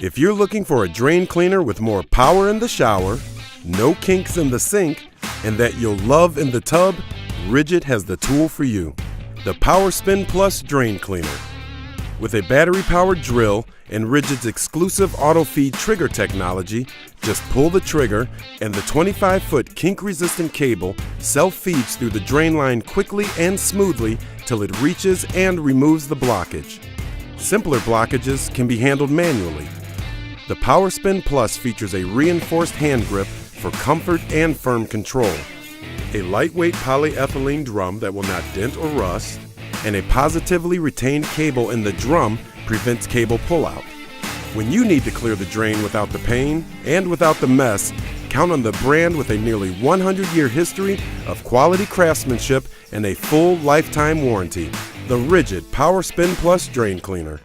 If you're looking for a drain cleaner with more power in the shower, no kinks in the sink, and that you'll love in the tub, RIDGID has the tool for you. The Power Spin Plus Drain Cleaner. With a battery-powered drill and RIDGID's exclusive auto-feed trigger technology, just pull the trigger and the 25-foot kink-resistant cable self-feeds through the drain line quickly and smoothly till it reaches and removes the blockage. Simpler blockages can be handled manually. The Power Spin Plus features a reinforced hand grip for comfort and firm control, a lightweight polyethylene drum that will not dent or rust, and a positively retained cable in the drum prevents cable pullout. When you need to clear the drain without the pain and without the mess, count on the brand with a nearly 100-year history of quality craftsmanship and a full lifetime warranty, the RIDGID Power Spin Plus Drain Cleaner.